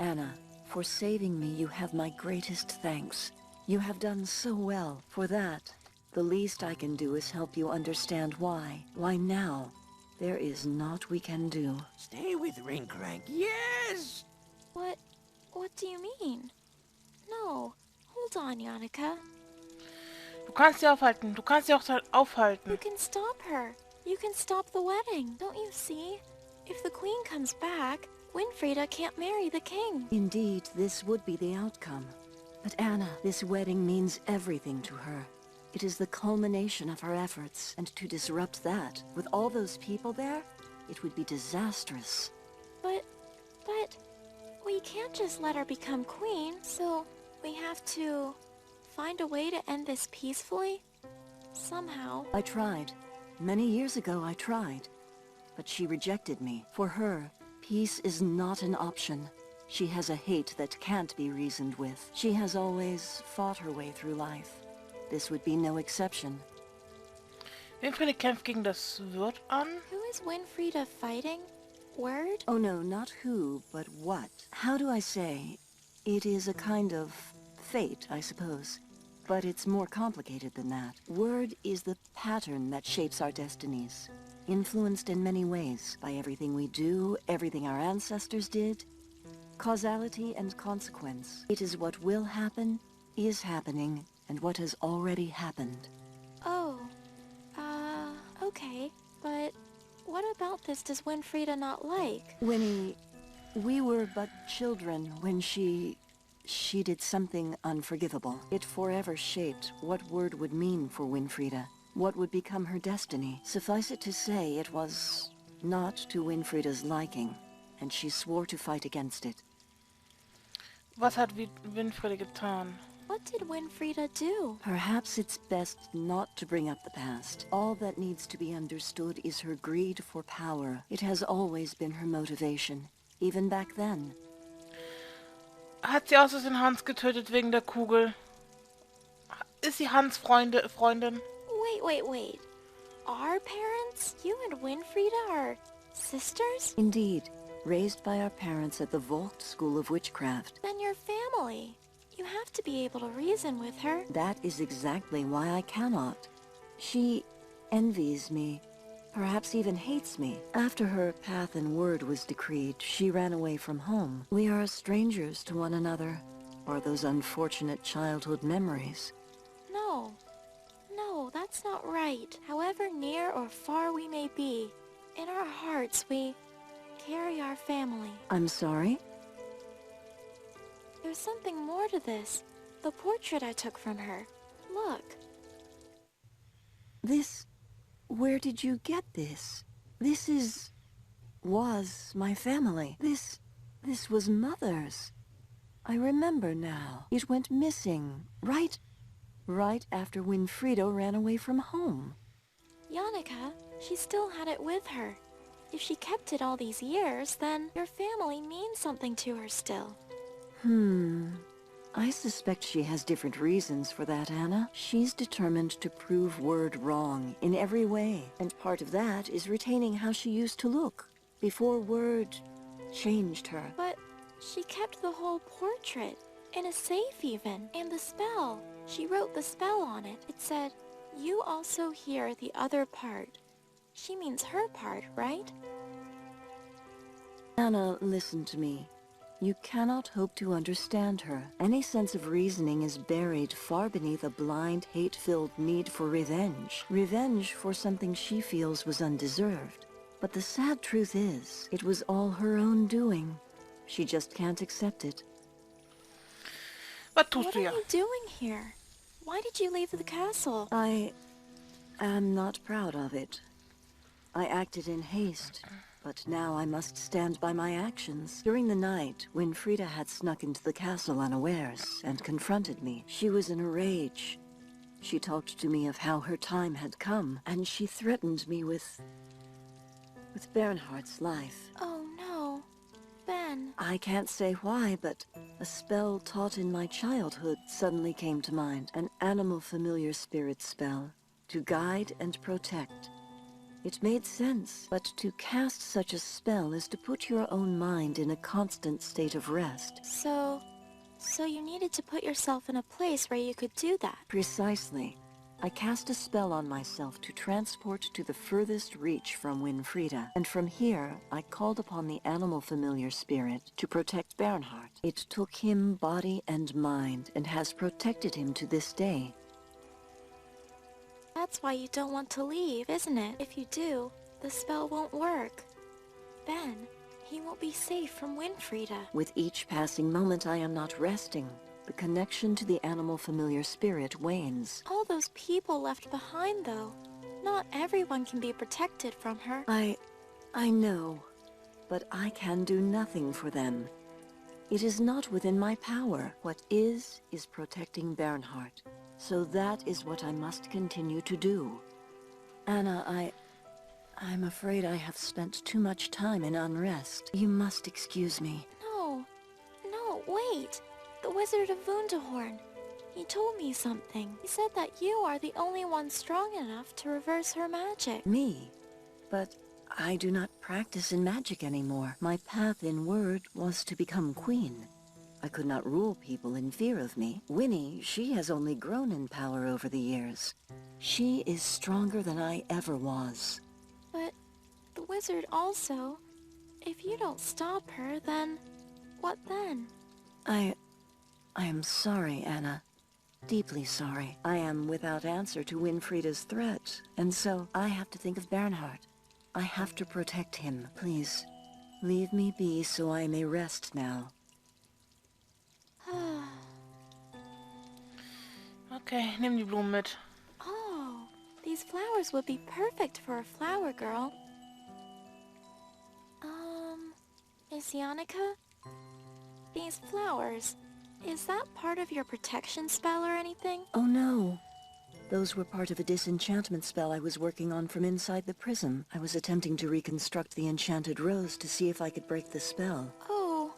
Anna, for saving me you have my greatest thanks. You have done so well. For that, the least I can do is help you understand why. Why now? There is naught we can do. Stay with Rinkrank, yes! What do you mean? No, hold on, Yannicka. Du kannst sie aufhalten. Du kannst sie auch aufhalten. You can stop her. You can stop the wedding. Don't you see? If the queen comes back, Winfrieda can't marry the king. Indeed, this would be the outcome. But Anna, this wedding means everything to her. It is the culmination of her efforts, and to disrupt that, with all those people there, it would be disastrous. But, we can't just let her become queen, so we have to find a way to end this peacefully? Somehow. I tried. Many years ago I tried. But she rejected me. For her, peace is not an option. She has a hate that can't be reasoned with. She has always fought her way through life. This would be no exception. Winfriede kämpft gegen das Wirt an. Who is Winfrieda fighting? Word? Oh no, not who, but what. How do I say? It is a kind of fate, I suppose. But it's more complicated than that. Word is the pattern that shapes our destinies. Influenced in many ways by everything we do, everything our ancestors did. Causality and consequence. It is what will happen, is happening, and what has already happened. Oh, okay. But what about this does Winfrieda not like? Winnie, we were but children when she did something unforgivable. It forever shaped what word would mean for Winfrieda, what would become her destiny. Suffice it to say, it was not to Winfrieda's liking, and she swore to fight against it. Was hat Winfriede getan? What did Winfrieda do? Perhaps it's best not to bring up the past. All that needs to be understood is her greed for power. It has always been her motivation, even back then. Hat sie aus Versehen Hans getötet wegen der Kugel? Ist sie Hans Freundin? Wait. Our parents? You and Winfrieda are sisters? Indeed, raised by our parents at the Volt School of Witchcraft. Then your family. You have to be able to reason with her. That is exactly why I cannot. She envies me, perhaps even hates me. After her path and word was decreed, she ran away from home. We are strangers to one another, or those unfortunate childhood memories. No, that's not right. However near or far we may be, in our hearts we carry our family. I'm sorry? There's something more to this. The portrait I took from her. Look. This... Where did you get this? This was my family. This was Mother's. I remember now. It went missing, right after Winfrieda ran away from home. Yannicka, she still had it with her. If she kept it all these years, then your family means something to her still. I suspect she has different reasons for that, Anna. She's determined to prove Word wrong in every way, and part of that is retaining how she used to look before Word changed her. But she kept the whole portrait, in a safe even, and the spell. She wrote the spell on it. It said, "You also hear the other part." She means her part, right? Anna, listen to me. You cannot hope to understand her. Any sense of reasoning is buried far beneath a blind, hate-filled need for revenge. Revenge for something she feels was undeserved. But the sad truth is, it was all her own doing. She just can't accept it. What What are you doing here? Why did you leave the castle? I am not proud of it. I acted in haste. But now I must stand by my actions. During the night, Winfrieda had snuck into the castle unawares and confronted me. She was in a rage. She talked to me of how her time had come, and she threatened me with Bernhardt's life. Oh no, Ben. I can't say why, but a spell taught in my childhood suddenly came to mind. An animal familiar spirit spell, to guide and protect. It made sense, but to cast such a spell is to put your own mind in a constant state of rest. So you needed to put yourself in a place where you could do that. Precisely. I cast a spell on myself to transport to the furthest reach from Winfrieda, and from here I called upon the animal familiar spirit to protect Bernhard. It took him body and mind, and has protected him to this day. That's why you don't want to leave, isn't it? If you do, the spell won't work. Ben, he won't be safe from Winfrieda. With each passing moment I am not resting. The connection to the animal familiar spirit wanes. All those people left behind, though. Not everyone can be protected from her. I know, but I can do nothing for them. It is not within my power. What is protecting Bernhard. So that is what I must continue to do. Anna, I'm afraid I have spent too much time in unrest. You must excuse me. No, wait. The Wizard of Wunderhorn. He told me something. He said that you are the only one strong enough to reverse her magic. Me? But I do not practice in magic anymore. My path in word was to become queen. I could not rule people in fear of me. Winnie, she has only grown in power over the years. She is stronger than I ever was. But the wizard also... If you don't stop her, then... What then? I am sorry, Anna. Deeply sorry. I am without answer to Winfrieda's threat, and so I have to think of Bernhard. I have to protect him. Please, leave me be so I may rest now. Okay, nimm die Blumen mit. Oh, these flowers would be perfect for a flower girl. Is Yannicka? These flowers, is that part of your protection spell or anything? Oh no. Those were part of a disenchantment spell I was working on from inside the prism. I was attempting to reconstruct the enchanted rose to see if I could break the spell. Oh,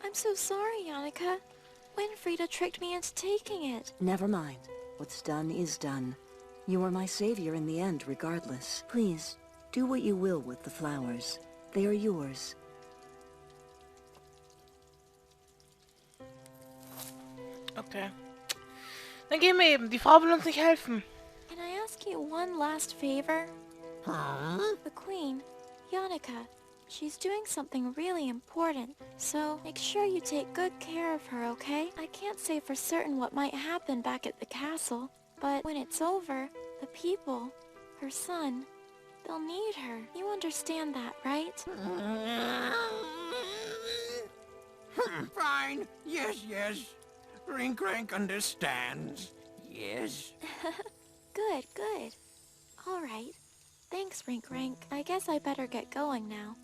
I'm so sorry, Yannicka. Winfrieda tricked me into taking it. Never mind. What's done is done. You are my savior in the end, regardless. Please, do what you will with the flowers. They are yours. Okay. Dann gehen wir eben. Die Frau will uns nicht helfen. Can I ask you one last favor? Huh? The Queen, Yannicka, she's doing something really important, so make sure you take good care of her, okay? I can't say for certain what might happen back at the castle, but when it's over, the people, her son, they'll need her. You understand that, right? Fine. Yes. Rinkrank understands. Yes. Good. All right. Thanks, Rinkrank. I guess I better get going now.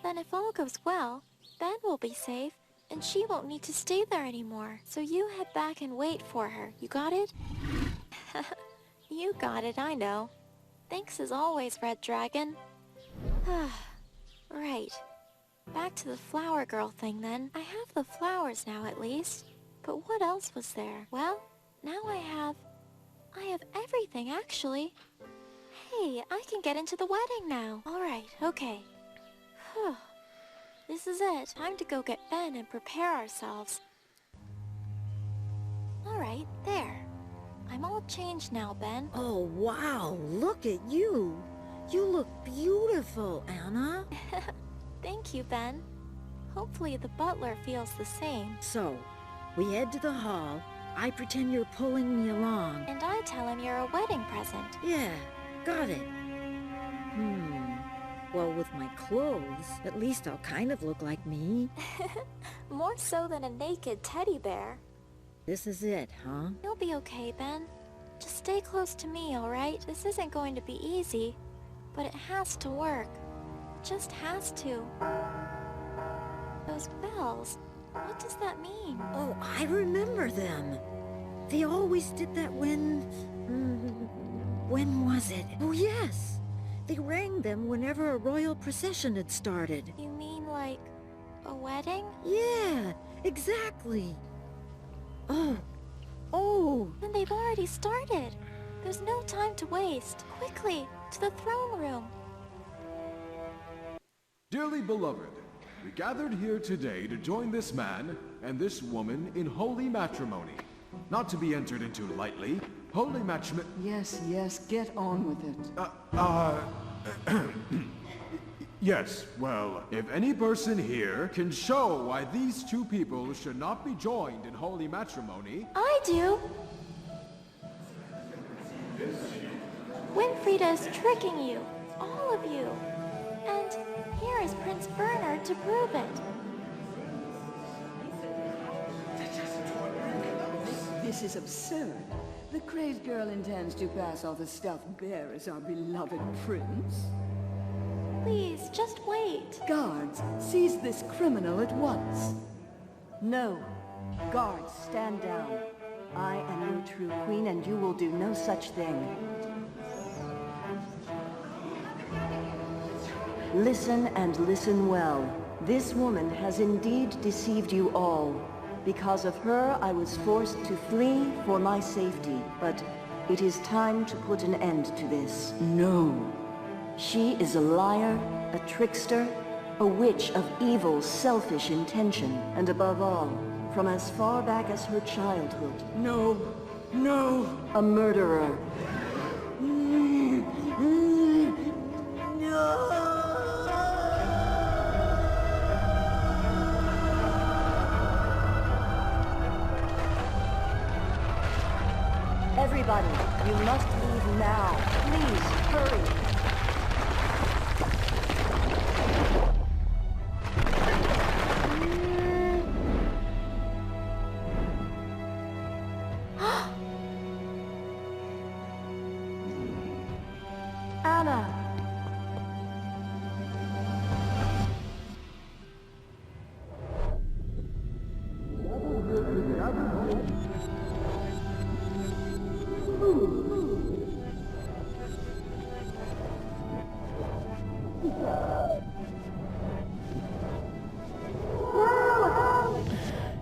Then if all goes well, Ben will be safe, and she won't need to stay there anymore. So you head back and wait for her. You got it? You got it, I know. Thanks as always, Red Dragon. Right. Back to the flower girl thing then. I have the flowers now at least. But what else was there? Well, now I have everything actually. Hey, I can get into the wedding now. Alright, okay. Whew. This is it. Time to go get Ben and prepare ourselves. Alright, there. I'm all changed now, Ben. Oh, wow, look at you. You look beautiful, Anna. Thank you, Ben. Hopefully the butler feels the same. So, we head to the hall. I pretend you're pulling me along. And I tell him you're a wedding present. Yeah, got it. Well, with my clothes, at least I'll kind of look like me. More so than a naked teddy bear. This is it, huh? You'll be okay, Ben. Just stay close to me, alright? This isn't going to be easy, but it has to work. Just has to. Those bells, what does that mean? Oh, I remember them. They always did that when was it? Oh, yes. They rang them whenever a royal procession had started. You mean like a wedding? Yeah, exactly. Oh. Oh. And they've already started. There's no time to waste. Quickly, to the throne room. Dearly beloved, we gathered here today to join this man and this woman in holy matrimony. Not to be entered into lightly, holy matrimony... Yes, yes, get on with it. Yes, well, if any person here can show why these two people should not be joined in holy matrimony... I do. Winfiredes is tricking you. All of you. And here is Prince Bernard to prove it. This is absurd. The crazed girl intends to pass off the stuffed bear as our beloved prince. Please, just wait. Guards, seize this criminal at once. No. Guards, stand down. I am your true queen, and you will do no such thing. Listen and listen well. This woman has indeed deceived you all. Because of her, I was forced to flee for my safety. But it is time to put an end to this. No. She is a liar, a trickster, a witch of evil, selfish intention, and above all, from as far back as her childhood, No. No. a murderer. Everybody, you must leave now. Please, hurry. Anna!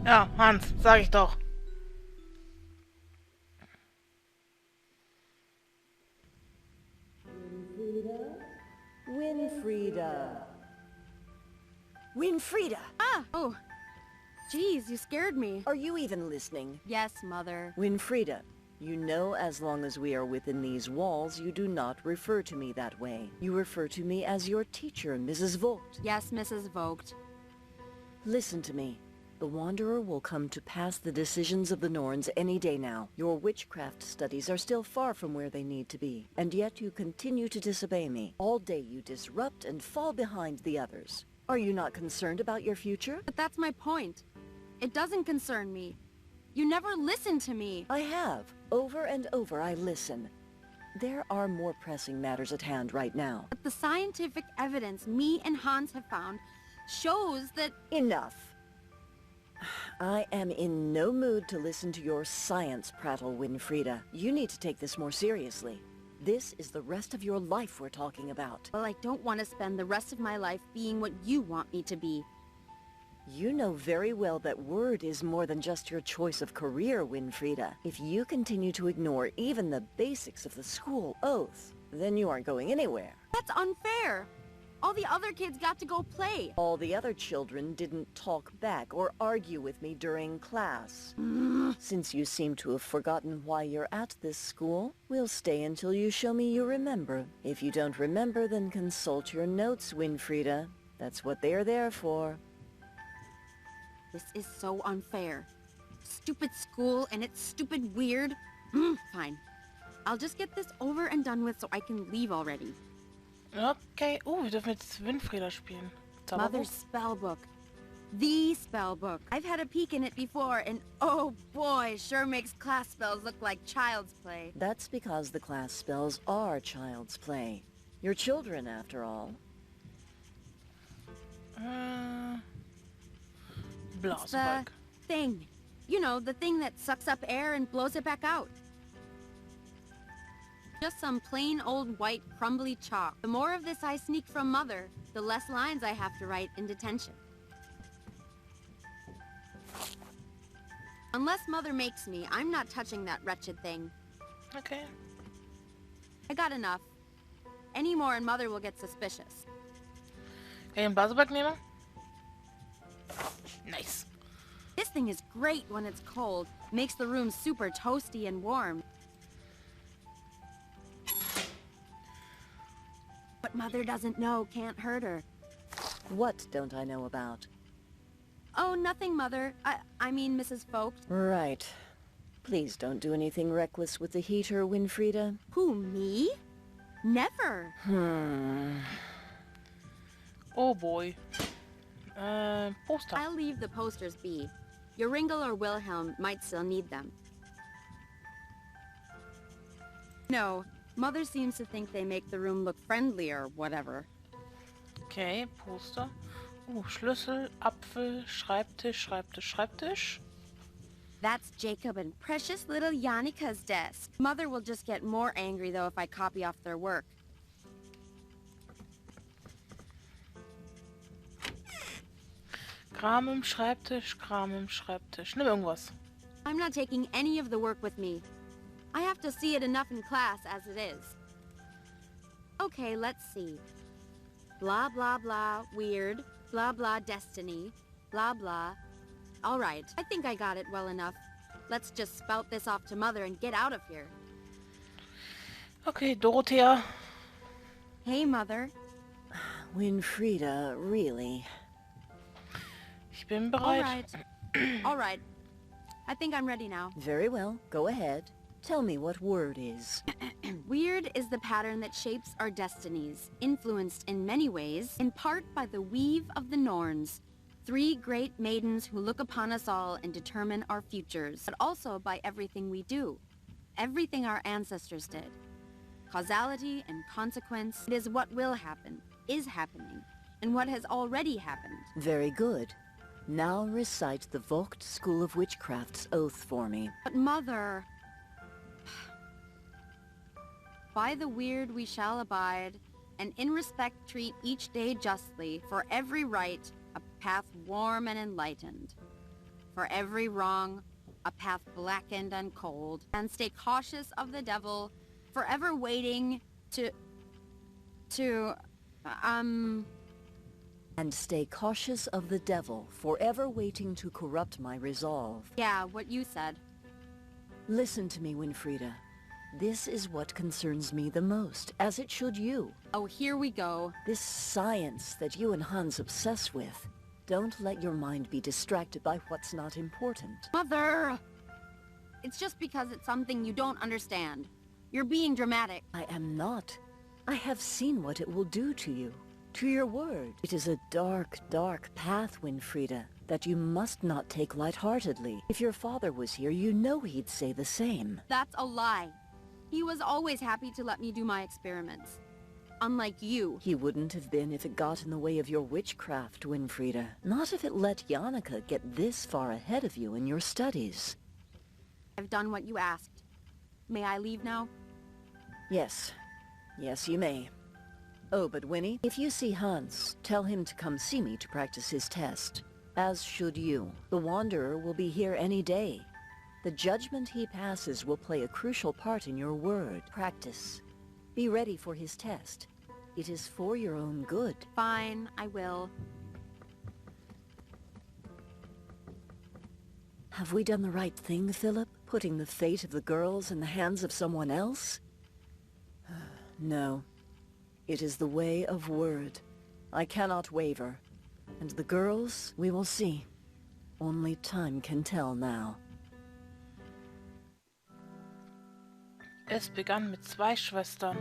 Ja, Hans, sag ich doch. Winfiredes. Winfiredes! Ah! Oh. Geez, you scared me. Are you even listening? Yes, Mother. Winfiredes, you know as long as we are within these walls, you do not refer to me that way. You refer to me as your teacher, Mrs. Vogt. Yes, Mrs. Vogt. Listen to me. The Wanderer will come to pass the decisions of the Norns any day now. Your witchcraft studies are still far from where they need to be, and yet you continue to disobey me. All day you disrupt and fall behind the others. Are you not concerned about your future? But that's my point. It doesn't concern me. You never listen to me. I have. Over and over I listen. There are more pressing matters at hand right now. But the scientific evidence me and Hans have found shows that... Enough. I am in no mood to listen to your science prattle, Winfiredes. You need to take this more seriously. This is the rest of your life we're talking about. Well, I don't want to spend the rest of my life being what you want me to be. You know very well that word is more than just your choice of career, Winfiredes. If you continue to ignore even the basics of the school oath, then you aren't going anywhere. That's unfair. All the other kids got to go play. All the other children didn't talk back or argue with me during class. Since you seem to have forgotten why you're at this school, we'll stay until you show me you remember. If you don't remember, then consult your notes, Winfiredes. That's what they're there for. This is so unfair. Stupid school and it's stupid weird. Fine. I'll just get this over and done with so I can leave already. Okay. Wir dürfen jetzt Winfiredes spielen. Zauberbuch. Mother's spellbook. The spellbook. I've had a peek in it before and oh boy, sure makes class spells look like child's play. That's because the class spells are child's play. You're children, after all. It's the Blasberg. thing. You know, the thing that sucks up air and blows it back out. Just some plain old white crumbly chalk. The more of this I sneak from Mother, the less lines I have to write in detention. Unless Mother makes me, I'm not touching that wretched thing. Okay. I got enough. Any more and Mother will get suspicious. Kann ich den Blasebalg nehmen? Nice. This thing is great when it's cold. Makes the room super toasty and warm. What Mother doesn't know can't hurt her. What don't I know about? Oh, nothing, Mother. I mean, Mrs. Vogt. Right. Please don't do anything reckless with the heater, Winfrieda. Who, me? Never. Oh boy. Poster. I'll leave the posters be. Joringel or Wilhelm might still need them. No, Mother seems to think they make the room look friendly or whatever. Okay, Poster. Oh, Schlüssel, Apfel, Schreibtisch, Schreibtisch, Schreibtisch. That's Jacob and precious little Jannika's desk. Mother will just get more angry, though, if I copy off their work. Kram im Schreibtisch, Kram im Schreibtisch. Nimm irgendwas. I'm not taking any of the work with me. I have to see it enough in class as it is. Okay, let's see. Blah, blah, blah, weird. Blah, blah, destiny. Blah, blah. All right, I think I got it well enough. Let's just spout this off to Mother and get out of here. Okay, Dorothea. Hey, Mother. Winfrieda, really? Ich bin All bereit. right. All right. I think I'm ready now. Very well. Go ahead. Tell me what word is. Weird is the pattern that shapes our destinies, influenced in many ways, in part by the weave of the Norns, 3 great maidens who look upon us all and determine our futures, but also by everything we do, everything our ancestors did. Causality and consequence, it is what will happen, is happening, and what has already happened. Very good. Now recite the Vogt School of Witchcraft's oath for me. But Mother... By the weird we shall abide, and in respect treat each day justly, for every right, a path warm and enlightened. For every wrong, a path blackened and cold, and stay cautious of the devil, forever waiting And stay cautious of the devil, forever waiting to corrupt my resolve. Yeah, what you said. Listen to me, Winfrieda. This is what concerns me the most, as it should you. Oh, here we go. This science that you and Hans obsess with. Don't let your mind be distracted by what's not important. Mother! It's just because it's something you don't understand. You're being dramatic. I am not. I have seen what it will do to you, to your word. It is a dark, dark path, Winfrieda, that you must not take lightheartedly. If your father was here, you know he'd say the same. That's a lie. He was always happy to let me do my experiments. Unlike you. He wouldn't have been if it got in the way of your witchcraft, Winfrieda. Not if it let Jannika get this far ahead of you in your studies. I've done what you asked. May I leave now? Yes. Yes, you may. Oh, but Winnie, if you see Hans, tell him to come see me to practice his test. As should you. The Wanderer will be here any day. The judgment he passes will play a crucial part in your word. Practice. Be ready for his test. It is for your own good. Fine, I will. Have we done the right thing, Philip? Putting the fate of the girls in the hands of someone else? No. It is the way of word. I cannot waver. And the girls, we will see. Only time can tell now. Es begann mit 2 Schwestern.